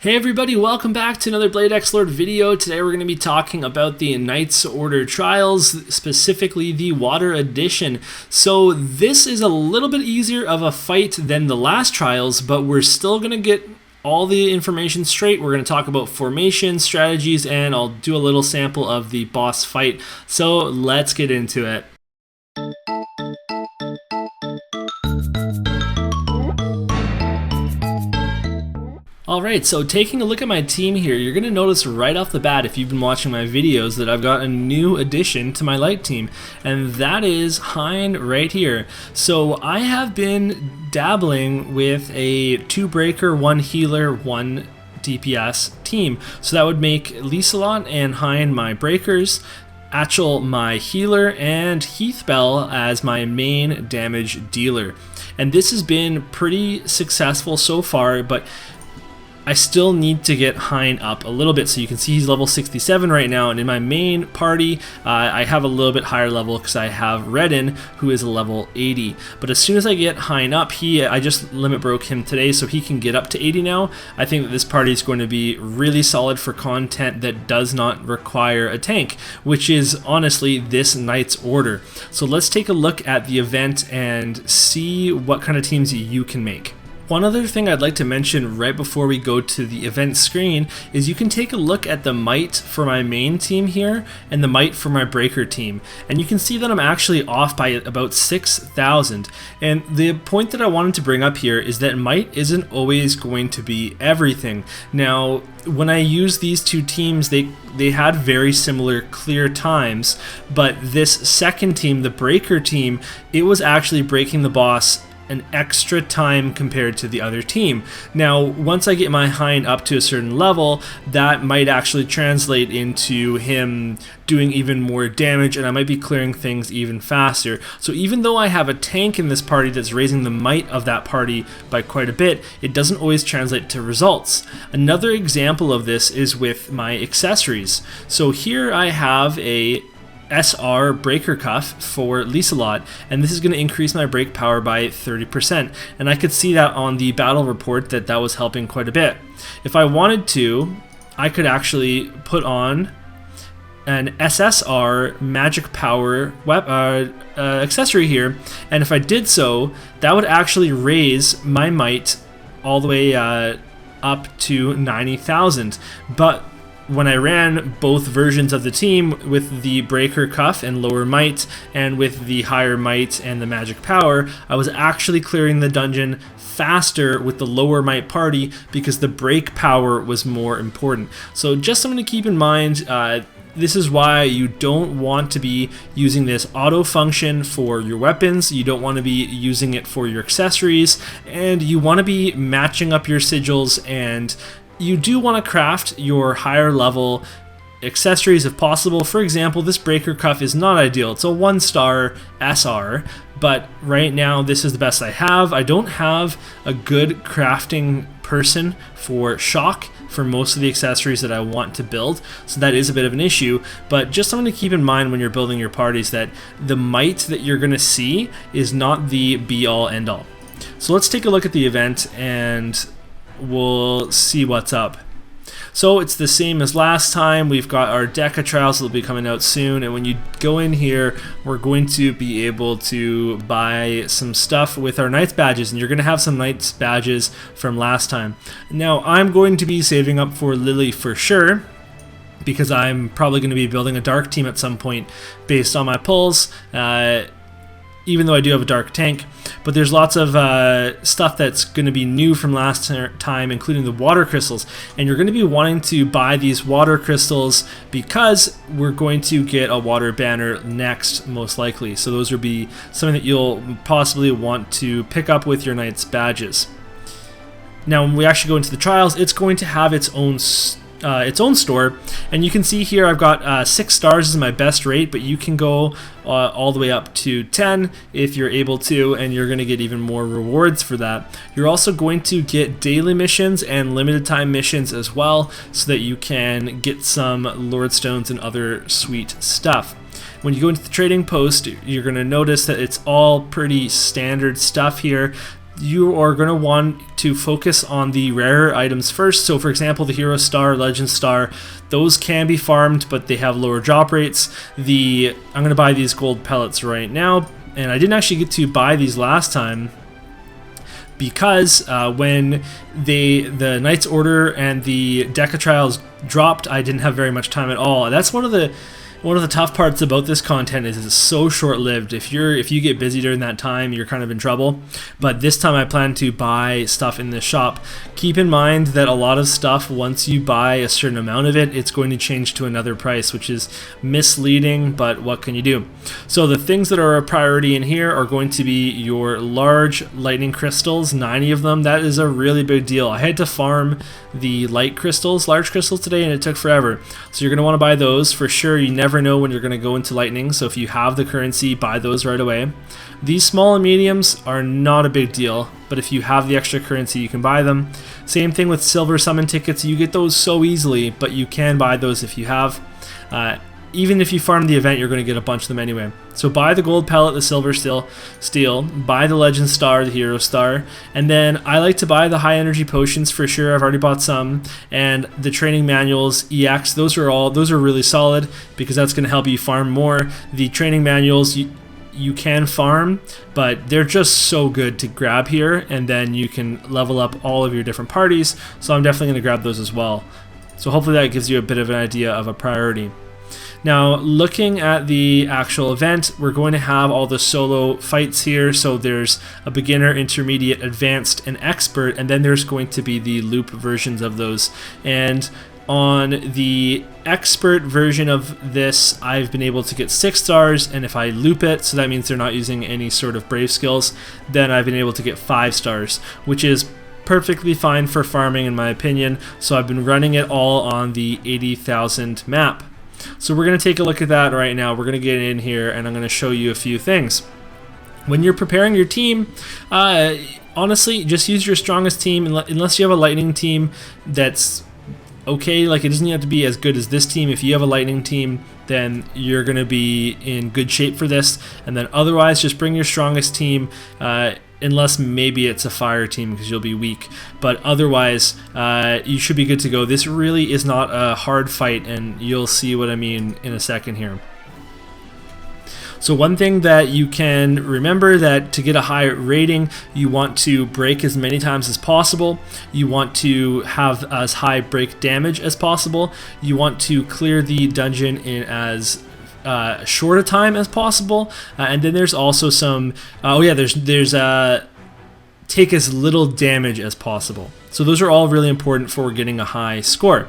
Hey everybody, welcome back to another BladeXLord video. Today we're going to be talking about the Knights Order Trials, specifically the Water Edition. So this is a little bit easier of a fight than the last trials, but we're still going to get all the information straight. We're going to talk about formation, strategies, and I'll do a little sample of the boss fight. So let's get into it. Alright, so taking a look at my team here, you're going to notice right off the bat, if you've been watching my videos, that I've got a new addition to my light team, and that is Hein right here. So I have been dabbling with a 2 breaker, 1 healer, 1 DPS team. So that would make Lyselot and Hein my breakers, Achel my healer, and Heathbell as my main damage dealer. And this has been pretty successful so far, but I still need to get Hein up a little bit. So you can see he's level 67 right now, and in my main party I have a little bit higher level because I have Redden, who is a level 80. But as soon as I get Hein up, I just limit broke him today so he can get up to 80 now. I think that this party is going to be really solid for content that does not require a tank, which is honestly this Knight's Order. So let's take a look at the event and see what kind of teams you can make. One other thing I'd like to mention right before we go to the event screen is you can take a look at the might for my main team here and the might for my breaker team, and you can see that I'm actually off by about 6,000. And the point that I wanted to bring up here is that might isn't always going to be everything. Now when I use these two teams, they had very similar clear times, but this second team, the breaker team, it was actually breaking the boss an extra time compared to the other team. Now once I get my Hein up to a certain level, that might actually translate into him doing even more damage, and I might be clearing things even faster. So even though I have a tank in this party that's raising the might of that party by quite a bit, it doesn't always translate to results. Another example of this is with my accessories. So here I have a SR breaker cuff for Lyselot, and this is going to increase my break power by 30%, and I could see that on the battle report that was helping quite a bit. If I wanted to, I could actually put on an SSR magic power accessory here, and if I did so, that would actually raise my might all the way up to 90,000. But when I ran both versions of the team with the breaker cuff and lower might, and with the higher might and the magic power, I was actually clearing the dungeon faster with the lower might party because the break power was more important. So just something to keep in mind. This is why you don't want to be using this auto function for your weapons, you don't want to be using it for your accessories, and you want to be matching up your sigils, and you do want to craft your higher level accessories if possible. For example, this breaker cuff is not ideal. It's a 1-star SR, but right now this is the best I have. I don't have a good crafting person for shock for most of the accessories that I want to build, so that is a bit of an issue. But just something to keep in mind when you're building your parties, that the might that you're going to see is not the be-all end-all. So let's take a look at the event and we'll see what's up. So it's the same as last time. We've got our Decatrials that will be coming out soon, and when you go in here, we're going to be able to buy some stuff with our Knights badges, and you're going to have some Knights badges from last time. Now I'm going to be saving up for Lily for sure, because I'm probably going to be building a dark team at some point based on my pulls, even though I do have a dark tank. But there's lots of stuff that's going to be new from last time, including the water crystals, and you're going to be wanting to buy these water crystals because we're going to get a water banner next, most likely. So those would be something that you'll possibly want to pick up with your Knights badges. Now when we actually go into the trials, it's going to have its own store, and you can see here I've got 6 stars as my best rate, but you can go all the way up to 10 if you're able to, and you're going to get even more rewards for that. You're also going to get daily missions and limited time missions as well, so that you can get some Lord Stones and other sweet stuff. When you go into the trading post, you're going to notice that it's all pretty standard stuff here. you are going to want to focus on the rarer items first. So for example, the Hero Star, Legend Star, those can be farmed, but they have lower drop rates. I'm going to buy these gold pellets right now, and I didn't actually get to buy these last time because when the Knight's Order and the Decatrials dropped, I didn't have very much time at all. That's one of the tough parts about this content is it's so short-lived. If you get busy during that time, you're kind of in trouble. But this time I plan to buy stuff in the shop. Keep in mind that a lot of stuff, once you buy a certain amount of it, it's going to change to another price, which is misleading, but what can you do? So the things that are a priority in here are going to be your large lightning crystals, 90 of them. That is a really big deal. I had to farm the large crystals today, and it took forever. So you're going to want to buy those for sure. You never know when you're going to go into lightning, so if you have the currency, buy those right away. These small and mediums are not a big deal, but if you have the extra currency, you can buy them. Same thing with silver summon tickets. You get those so easily, but you can buy those if you have. Even if you farm the event, you're going to get a bunch of them anyway. So buy the gold pellet, the silver steel, buy the legend star, the hero star, and then I like to buy the high energy potions for sure. I've already bought some, and the training manuals, EX, those are really solid because that's going to help you farm more. The training manuals, you can farm, but they're just so good to grab here, and then you can level up all of your different parties. So I'm definitely going to grab those as well. So hopefully that gives you a bit of an idea of a priority. Now, looking at the actual event, we're going to have all the solo fights here. So there's a beginner, intermediate, advanced, and expert, and then there's going to be the loop versions of those. And on the expert version of this, I've been able to get 6 stars, and if I loop it, so that means they're not using any sort of brave skills, then I've been able to get 5 stars, which is perfectly fine for farming in my opinion. So I've been running it all on the 80,000 map. So we're going to take a look at that right now. We're going to get in here and I'm going to show you a few things. When you're preparing your team, honestly, just use your strongest team unless you have a lightning team that's okay. Like, it doesn't have to be as good as this team. If you have a lightning team, then you're going to be in good shape for this. And then otherwise, just bring your strongest team, unless maybe it's a fire team because you'll be weak. But otherwise, you should be good to go. This really is not a hard fight, and you'll see what I mean in a second here. So one thing that you can remember, that to get a high rating, you want to break as many times as possible. You want to have as high break damage as possible. You want to clear the dungeon in as short a time as possible. And then there's also some, there's take as little damage as possible. So those are all really important for getting a high score.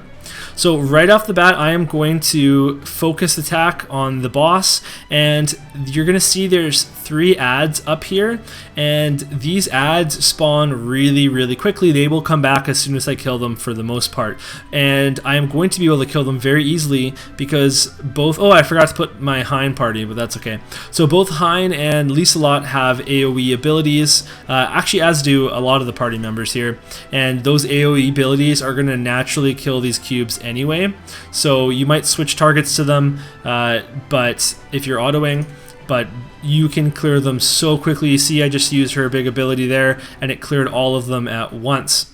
So right off the bat, I am going to focus attack on the boss, and you're going to see there's 3 ads up here, and these ads spawn really quickly. They will come back as soon as I kill them for the most part, and I am going to be able to kill them very easily because both, I forgot to put my Hein party, but that's okay. So both Hein and Lieselot have AoE abilities, actually as do a lot of the party members here, and those AoE abilities are going to naturally kill these cubes anyway, so you might switch targets to them, but if you're autoing, but you can clear them so quickly. You see, I just used her big ability there, and it cleared all of them at once.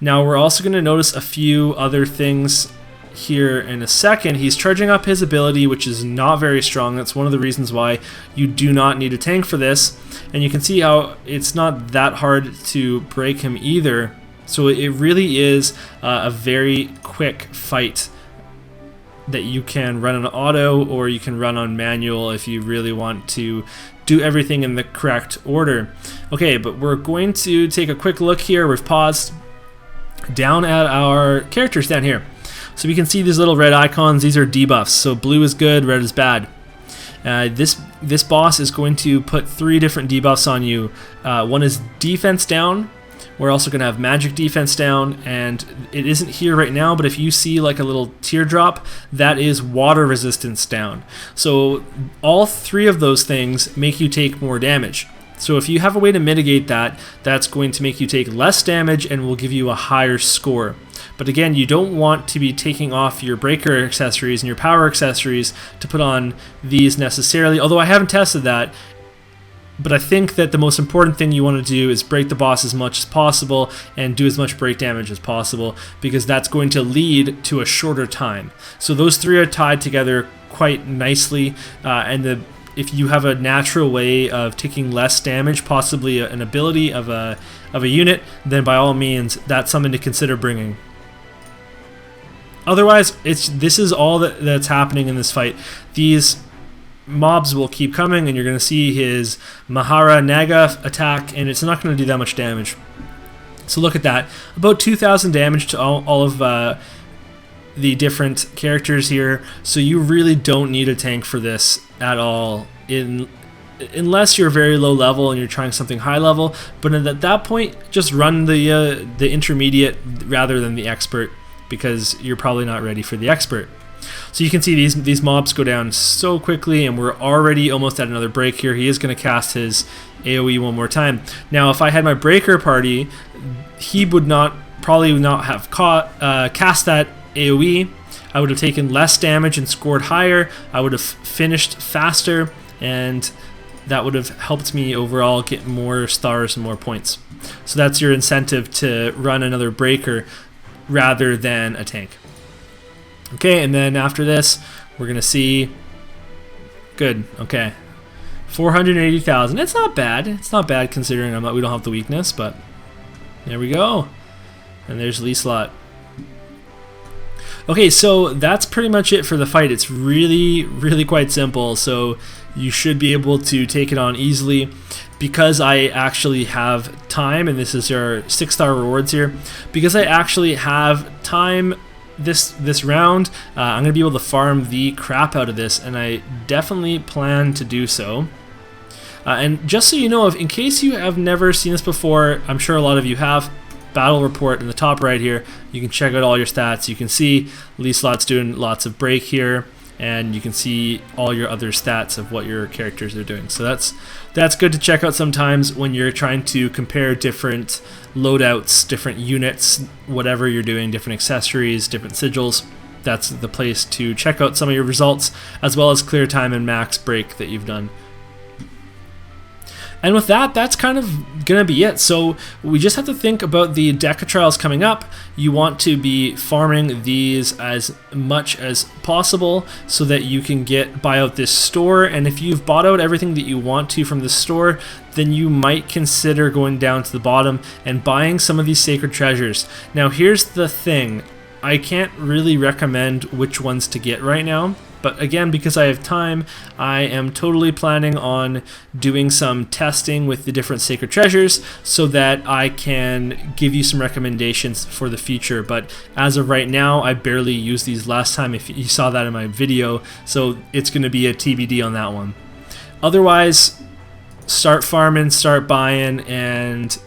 Now we're also going to notice a few other things here in a second. He's charging up his ability, which is not very strong. That's one of the reasons why you do not need a tank for this, and you can see how it's not that hard to break him either. So it really is a very quick fight that you can run on auto, or you can run on manual if you really want to do everything in the correct order. Okay, but we're going to take a quick look here. We've paused down at our characters down here. So we can see these little red icons. These are debuffs. So blue is good, red is bad. This boss is going to put 3 different debuffs on you. One is defense down. We're also going to have magic defense down, and it isn't here right now, but if you see like a little teardrop, that is water resistance down. So all 3 of those things make you take more damage. So if you have a way to mitigate that, that's going to make you take less damage and will give you a higher score. But again, you don't want to be taking off your breaker accessories and your power accessories to put on these necessarily, although I haven't tested that. But I think that the most important thing you want to do is break the boss as much as possible and do as much break damage as possible, because that's going to lead to a shorter time. So those three are tied together quite nicely, and if you have a natural way of taking less damage, possibly an ability of a unit, then by all means, that's something to consider bringing. Otherwise, this is all that's happening in this fight. These mobs will keep coming, and you're going to see his Mahara Naga attack, and it's not going to do that much damage. So look at that. About 2,000 damage to all of the different characters here. So you really don't need a tank for this at all, unless you're very low level and you're trying something high level. But at that point, just run the intermediate rather than the expert, because you're probably not ready for the expert. So you can see these mobs go down so quickly, and we're already almost at another break here. He is going to cast his AoE one more time. Now, if I had my breaker party, he would probably not have cast that AoE. I would have taken less damage and scored higher. I would have finished faster, and that would have helped me overall get more stars and more points. So that's your incentive to run another breaker rather than a tank. Okay, and then after this, we're going to see... Good, okay. 480,000. It's not bad. It's not bad considering we don't have the weakness, but there we go. And there's LeSlot. Okay, so that's pretty much it for the fight. It's really quite simple, so you should be able to take it on easily. Because I actually have time, and this is our 6-star rewards here, because I actually have time this round, I'm going to be able to farm the crap out of this, and I definitely plan to do so. And just so you know, in case you have never seen this before, I'm sure a lot of you have, battle report in the top right here, you can check out all your stats. You can see LeSlot's doing lots of break here, and you can see all your other stats of what your characters are doing. So that's good to check out sometimes when you're trying to compare different loadouts, different units, whatever you're doing, different accessories, different sigils. That's the place to check out some of your results, as well as clear time and max break that you've done. And with that, that's kind of going to be it. So we just have to think about the Decatrials coming up. You want to be farming these as much as possible so that you can buy out this store. And if you've bought out everything that you want to from the store, then you might consider going down to the bottom and buying some of these sacred treasures. Now here's the thing. I can't really recommend which ones to get right now. But again, because I have time, I am totally planning on doing some testing with the different sacred treasures so that I can give you some recommendations for the future. But as of right now, I barely used these last time, if you saw that in my video, so it's going to be a TBD on that one. Otherwise, start farming, start buying, and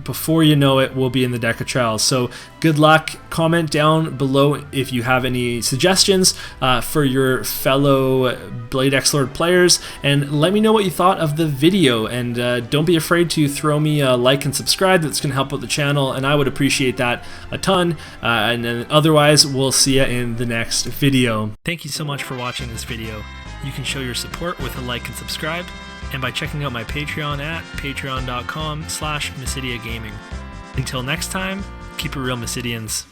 before you know it, we'll be in the Decatrials. So good luck. Comment down below if you have any suggestions for your fellow BladeXLord players, and let me know what you thought of the video. And don't be afraid to throw me a like and subscribe. That's going to help out the channel, and I would appreciate that a ton. And then otherwise, we'll see you in the next video. Thank you so much for watching this video. You can show your support with a like and subscribe, and by checking out my Patreon at patreon.com/MysidiaGaming. Until next time, keep it real, Mysidians.